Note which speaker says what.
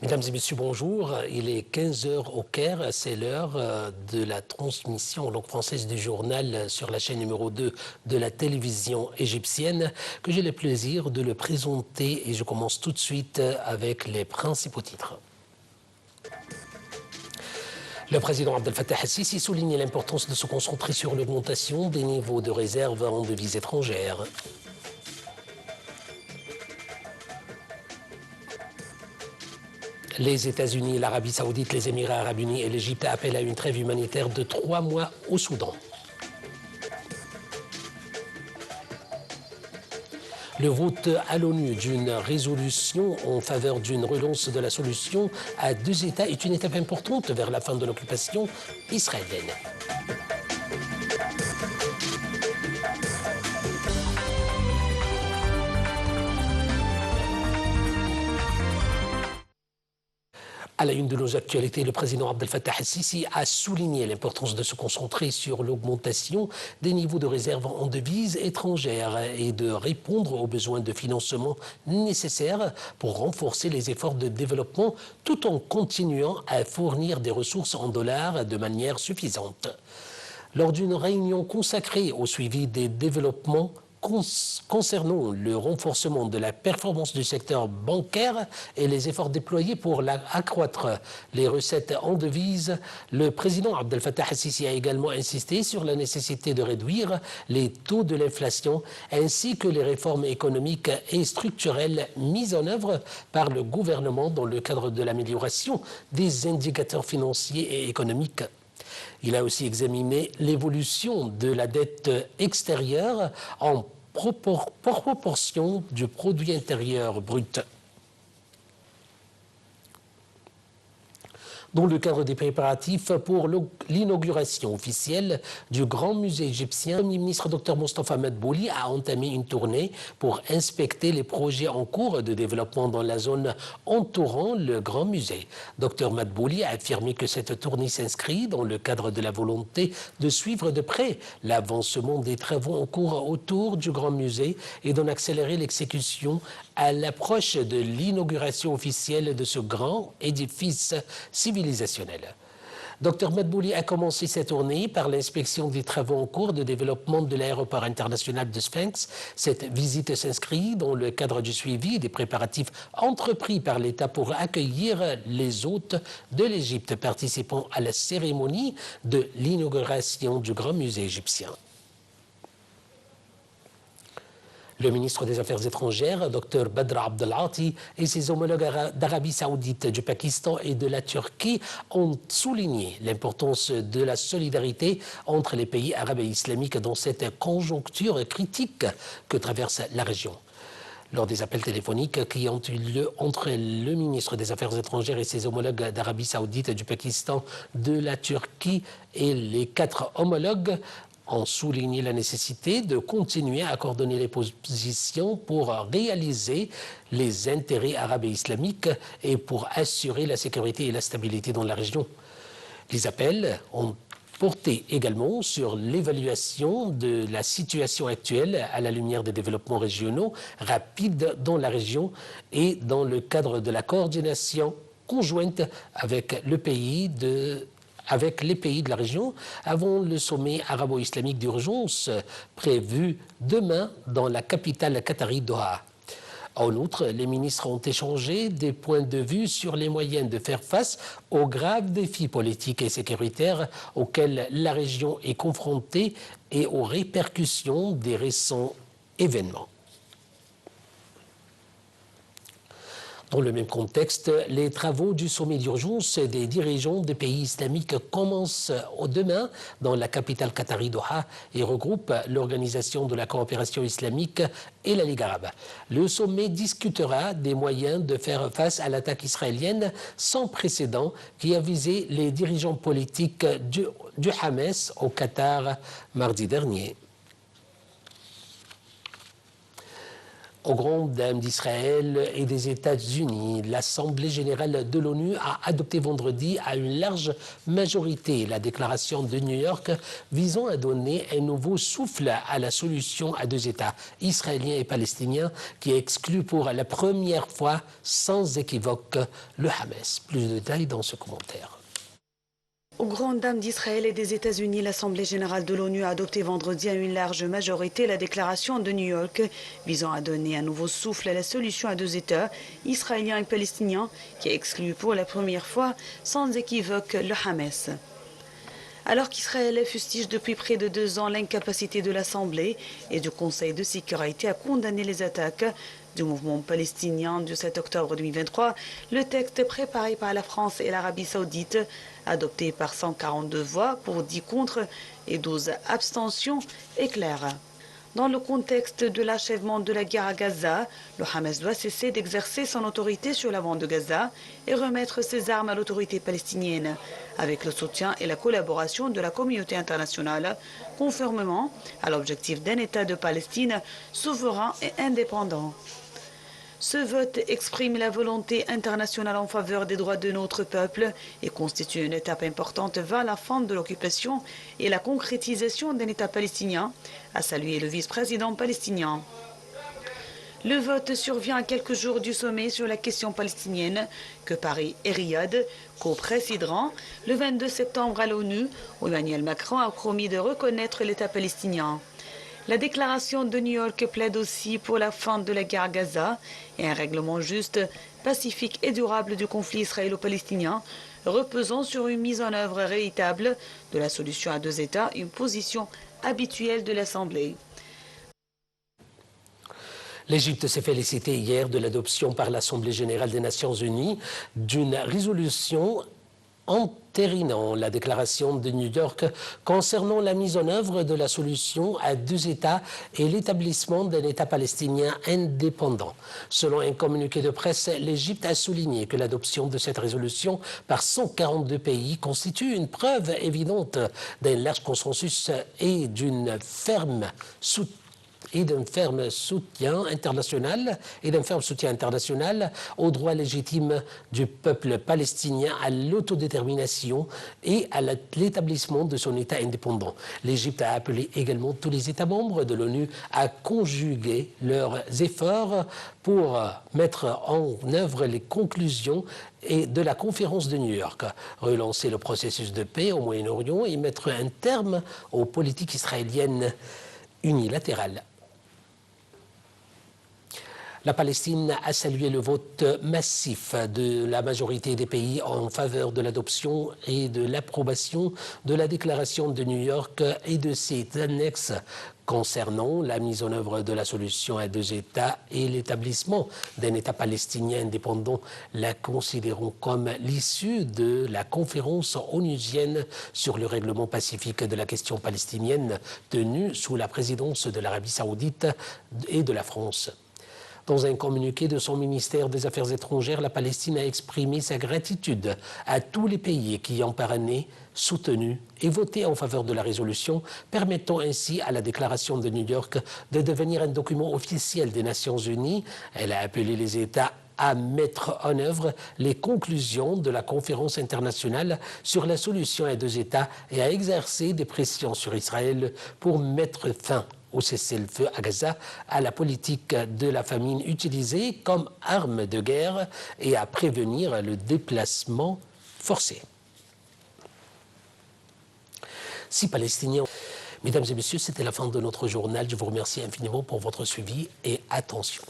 Speaker 1: Mesdames et messieurs, bonjour. Il est 15 heures au Caire. C'est l'heure de la transmission en langue française du journal sur la chaîne numéro 2 de la télévision égyptienne que j'ai le plaisir de le présenter et je commence tout de suite avec les principaux titres. Le président Abdel Fattah el-Sisi souligne l'importance de se concentrer sur l'augmentation des niveaux de réserve en devises étrangères. Les États-Unis, l'Arabie saoudite, les Émirats arabes unis et l'Égypte appellent à une trêve humanitaire de 3 mois au Soudan. Le vote à l'ONU d'une résolution en faveur d'une relance de la solution à 2 États est une étape importante vers la fin de l'occupation israélienne. À la une de nos actualités, le président Abdel Fattah el-Sisi a souligné l'importance de se concentrer sur l'augmentation des niveaux de réserve en devises étrangères et de répondre aux besoins de financement nécessaires pour renforcer les efforts de développement tout en continuant à fournir des ressources en dollars de manière suffisante. Lors d'une réunion consacrée au suivi des développements concernant le renforcement de la performance du secteur bancaire et les efforts déployés pour accroître les recettes en devises, le président Abdel Fattah el-Sisi a également insisté sur la nécessité de réduire les taux de l'inflation ainsi que les réformes économiques et structurelles mises en œuvre par le gouvernement dans le cadre de l'amélioration des indicateurs financiers et économiques. Il a aussi examiné l'évolution de la dette extérieure en proportion du produit intérieur brut. Dans le cadre des préparatifs pour l'inauguration officielle du Grand Musée égyptien, le Premier ministre Dr Mostafa Madbouli a entamé une tournée pour inspecter les projets en cours de développement dans la zone entourant le Grand Musée. Dr Madbouli a affirmé que cette tournée s'inscrit dans le cadre de la volonté de suivre de près l'avancement des travaux en cours autour du Grand Musée et d'en accélérer l'exécution à l'approche de l'inauguration officielle de ce grand édifice civilisationnel. Dr Madbouli a commencé sa tournée par l'inspection des travaux en cours de développement de l'aéroport international de Sphinx. Cette visite s'inscrit dans le cadre du suivi des préparatifs entrepris par l'État pour accueillir les hôtes de l'Égypte participant à la cérémonie de l'inauguration du Grand Musée égyptien. Le ministre des Affaires étrangères, Dr Badr Abdelati, et ses homologues d'Arabie saoudite, du Pakistan et de la Turquie ont souligné l'importance de la solidarité entre les pays arabes et islamiques dans cette conjoncture critique que traverse la région. Lors des appels téléphoniques qui ont eu lieu entre le ministre des Affaires étrangères et ses homologues d'Arabie saoudite, du Pakistan, de la Turquie et les 4 homologues, ont souligné la nécessité de continuer à coordonner les positions pour réaliser les intérêts arabes et islamiques et pour assurer la sécurité et la stabilité dans la région. Les appels ont porté également sur l'évaluation de la situation actuelle à la lumière des développements régionaux rapides dans la région et dans le cadre de la coordination conjointe avec les pays de la région avant le sommet arabo-islamique d'urgence prévu demain dans la capitale qatari Doha. En outre, les ministres ont échangé des points de vue sur les moyens de faire face aux graves défis politiques et sécuritaires auxquels la région est confrontée et aux répercussions des récents événements. Dans le même contexte, les travaux du sommet d'urgence des dirigeants des pays islamiques commencent demain dans la capitale qatari Doha et regroupent l'Organisation de la coopération islamique et la Ligue arabe. Le sommet discutera des moyens de faire face à l'attaque israélienne sans précédent qui a visé les dirigeants politiques du Hamas au Qatar mardi dernier. Au grand dam d'Israël et des États-Unis, l'Assemblée générale de l'ONU a adopté vendredi à une large majorité la déclaration de New York visant à donner un nouveau souffle à la solution à deux États, israélien et palestinien, qui exclut pour la première fois sans équivoque le Hamas. Plus de détails dans ce commentaire.
Speaker 2: Aux grandes dames d'Israël et des États-Unis, l'Assemblée générale de l'ONU a adopté vendredi à une large majorité la déclaration de New York visant à donner un nouveau souffle à la solution à deux États, israélien et palestinien, qui exclut pour la première fois sans équivoque le Hamas. Alors qu'Israël fustige depuis près de 2 ans l'incapacité de l'Assemblée et du Conseil de sécurité à condamner les attaques du mouvement palestinien du 7 octobre 2023, le texte préparé par la France et l'Arabie saoudite, adopté par 142 voix pour 10 contre et 12 abstentions, est clair. Dans le contexte de l'achèvement de la guerre à Gaza, le Hamas doit cesser d'exercer son autorité sur la bande de Gaza et remettre ses armes à l'autorité palestinienne, avec le soutien et la collaboration de la communauté internationale, conformément à l'objectif d'un État de Palestine souverain et indépendant. Ce vote exprime la volonté internationale en faveur des droits de notre peuple et constitue une étape importante vers la fin de l'occupation et la concrétisation d'un État palestinien, a salué le vice-président palestinien. Le vote survient à quelques jours du sommet sur la question palestinienne que Paris et Riyad co-présideront le 22 septembre à l'ONU, où Emmanuel Macron a promis de reconnaître l'État palestinien. La déclaration de New York plaide aussi pour la fin de la guerre à Gaza et un règlement juste, pacifique et durable du conflit israélo-palestinien, reposant sur une mise en œuvre véritable de la solution à deux États, une position habituelle de l'Assemblée.
Speaker 1: L'Égypte s'est félicitée hier de l'adoption par l'Assemblée générale des Nations unies d'une résolution entérinant la déclaration de New York concernant la mise en œuvre de la solution à deux États et l'établissement d'un État palestinien indépendant. Selon un communiqué de presse, l'Égypte a souligné que l'adoption de cette résolution par 142 pays constitue une preuve évidente d'un large consensus et d'un ferme soutien international aux droits légitimes du peuple palestinien à l'autodétermination et à l'établissement de son État indépendant. L'Égypte a appelé également tous les États membres de l'ONU à conjuguer leurs efforts pour mettre en œuvre les conclusions de la conférence de New York, relancer le processus de paix au Moyen-Orient et mettre un terme aux politiques israéliennes unilatérales. La Palestine a salué le vote massif de la majorité des pays en faveur de l'adoption et de l'approbation de la déclaration de New York et de ses annexes concernant la mise en œuvre de la solution à deux États et l'établissement d'un État palestinien indépendant, la considérant comme l'issue de la conférence onusienne sur le règlement pacifique de la question palestinienne tenue sous la présidence de l'Arabie saoudite et de la France. Dans un communiqué de son ministère des Affaires étrangères, la Palestine a exprimé sa gratitude à tous les pays qui ont parrainé, soutenu et voté en faveur de la résolution, permettant ainsi à la déclaration de New York de devenir un document officiel des Nations Unies. Elle a appelé les États à mettre en œuvre les conclusions de la conférence internationale sur la solution à deux États et à exercer des pressions sur Israël pour mettre fin au cessez-le-feu à Gaza, à la politique de la famine utilisée comme arme de guerre et à prévenir le déplacement forcé. 6 Palestiniens. Mesdames et messieurs, c'était la fin de notre journal. Je vous remercie infiniment pour votre suivi et attention.